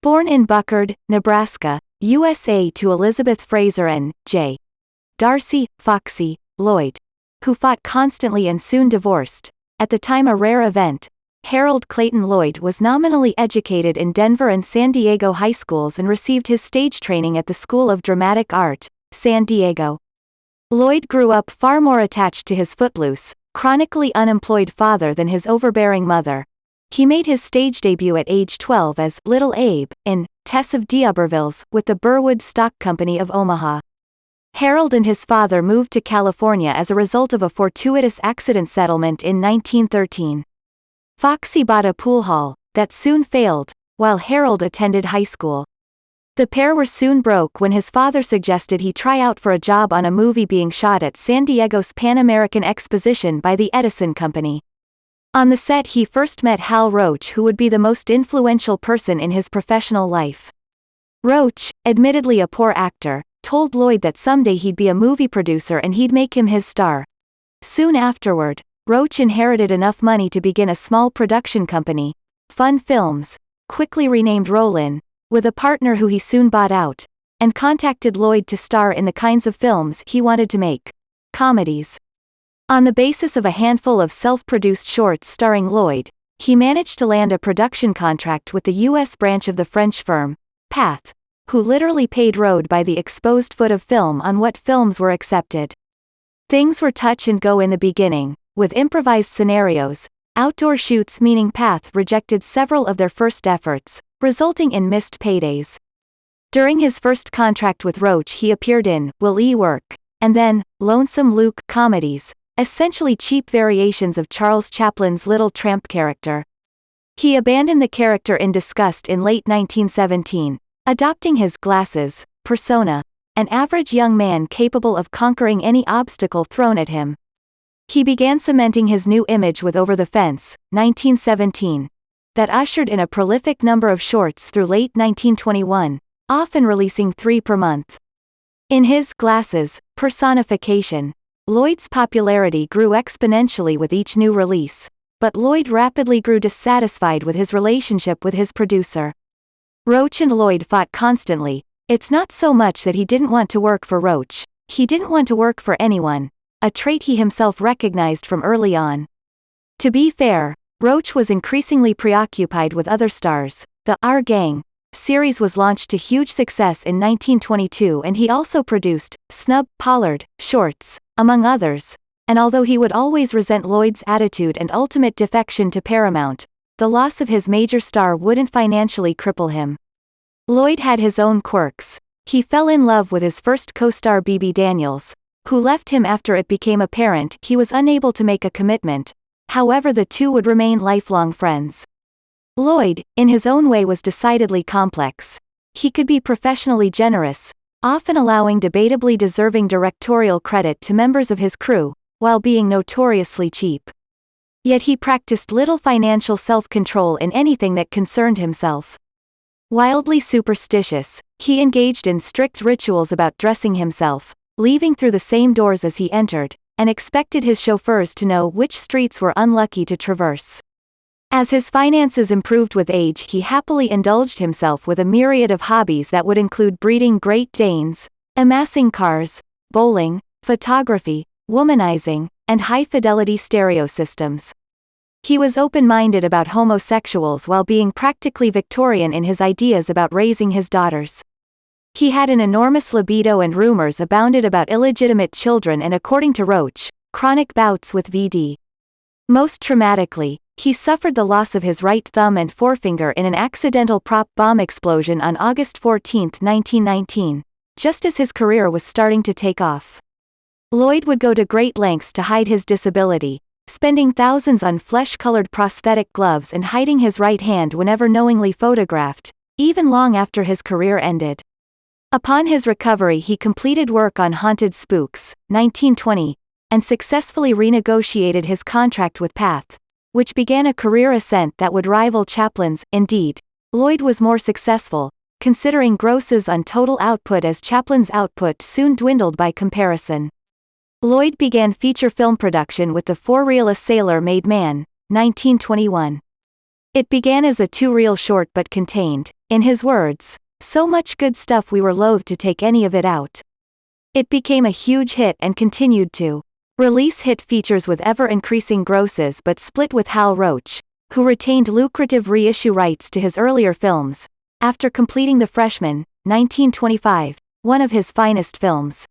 Born in Buckard, Nebraska, USA to Elizabeth Fraser and J. Darcy, Foxy, Lloyd, who fought constantly and soon divorced, at the time a rare event, Harold Clayton Lloyd was nominally educated in Denver and San Diego high schools and received his stage training at the School of Dramatic Art, San Diego. Lloyd grew up far more attached to his footloose, chronically unemployed father than his overbearing mother. He made his stage debut at age 12 as Little Abe, in Tess of D'Iberville's, with the Burwood Stock Company of Omaha. Harold and his father moved to California as a result of a fortuitous accident settlement in 1913. Foxy bought a pool hall, that soon failed, while Harold attended high school. The pair were soon broke when his father suggested he try out for a job on a movie being shot at San Diego's Pan American Exposition by the Edison Company. On the set he first met Hal Roach, who would be the most influential person in his professional life. Roach, admittedly a poor actor, told Lloyd that someday he'd be a movie producer and he'd make him his star. Soon afterward, Roach inherited enough money to begin a small production company, Fun Films, quickly renamed Rollin, with a partner who he soon bought out, and contacted Lloyd to star in the kinds of films he wanted to make: comedies. On the basis of a handful of self-produced shorts starring Lloyd, he managed to land a production contract with the U.S. branch of the French firm, Path, who literally paid road by the exposed foot of film on what films were accepted. Things were touch and go in the beginning, with improvised scenarios, outdoor shoots, meaning Path rejected several of their first efforts, resulting in missed paydays. During his first contract with Roach he appeared in Will E Work, and then Lonesome Luke comedies, essentially cheap variations of Charles Chaplin's Little Tramp character. He abandoned the character in disgust in late 1917, adopting his glasses persona, an average young man capable of conquering any obstacle thrown at him. He began cementing his new image with Over the Fence, 1917, that ushered in a prolific number of shorts through late 1921, often releasing 3 per month. In his Glasses personification, Lloyd's popularity grew exponentially with each new release, but Lloyd rapidly grew dissatisfied with his relationship with his producer. Roach and Lloyd fought constantly. It's not so much that he didn't want to work for Roach, he didn't want to work for anyone, a trait he himself recognized from early on. To be fair, Roach was increasingly preoccupied with other stars. The Our Gang series was launched to huge success in 1922, and he also produced Snub Pollard shorts, among others, and although he would always resent Lloyd's attitude and ultimate defection to Paramount, the loss of his major star wouldn't financially cripple him. Lloyd had his own quirks. He fell in love with his first co-star Bebe Daniels, who left him after it became apparent he was unable to make a commitment. However, the two would remain lifelong friends. Lloyd, in his own way, was decidedly complex. He could be professionally generous, often allowing debatably deserving directorial credit to members of his crew, while being notoriously cheap. Yet he practiced little financial self-control in anything that concerned himself. Wildly superstitious, he engaged in strict rituals about dressing himself, leaving through the same doors as he entered, and expected his chauffeurs to know which streets were unlucky to traverse. As his finances improved with age, he happily indulged himself with a myriad of hobbies that would include breeding Great Danes, amassing cars, bowling, photography, womanizing, and high-fidelity stereo systems. He was open-minded about homosexuals while being practically Victorian in his ideas about raising his daughters. He had an enormous libido, and rumors abounded about illegitimate children and, according to Roach, chronic bouts with VD. Most traumatically, he suffered the loss of his right thumb and forefinger in an accidental prop bomb explosion on August 14, 1919, just as his career was starting to take off. Lloyd would go to great lengths to hide his disability, spending thousands on flesh-colored prosthetic gloves and hiding his right hand whenever knowingly photographed, even long after his career ended. Upon his recovery he completed work on Haunted Spooks, 1920, and successfully renegotiated his contract with Path, which began a career ascent that would rival Chaplin's. Indeed, Lloyd was more successful, considering grosses on total output, as Chaplin's output soon dwindled by comparison. Lloyd began feature film production with the for-reel A Sailor Made Man, 1921. It began as a 2-reel short but contained, In his words, "So much good stuff we were loath to take any of it out." It became a huge hit and continued to release hit features with ever-increasing grosses but split with Hal Roach, who retained lucrative reissue rights to his earlier films. After completing The Freshman, 1925, one of his finest films.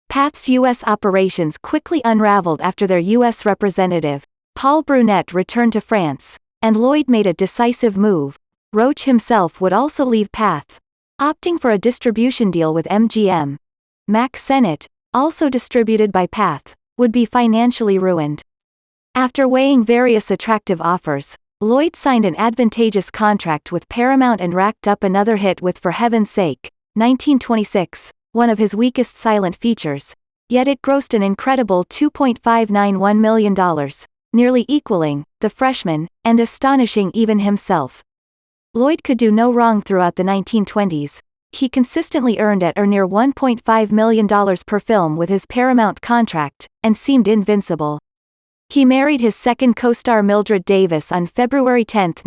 Path's U.S. operations quickly unraveled after their U.S. representative, Paul Brunet, returned to France, and Lloyd made a decisive move. Roach himself would also leave Path, opting for a distribution deal with MGM. Mack Sennett, also distributed by Path, would be financially ruined. After weighing various attractive offers, Lloyd signed an advantageous contract with Paramount and racked up another hit with For Heaven's Sake, 1926, one of his weakest silent features, yet it grossed an incredible $2.591 million, nearly equaling The Freshman, and astonishing even himself. Lloyd could do no wrong throughout the 1920s. He consistently earned at or near $1.5 million per film with his Paramount contract, and seemed invincible. He married his second co-star Mildred Davis on February 10,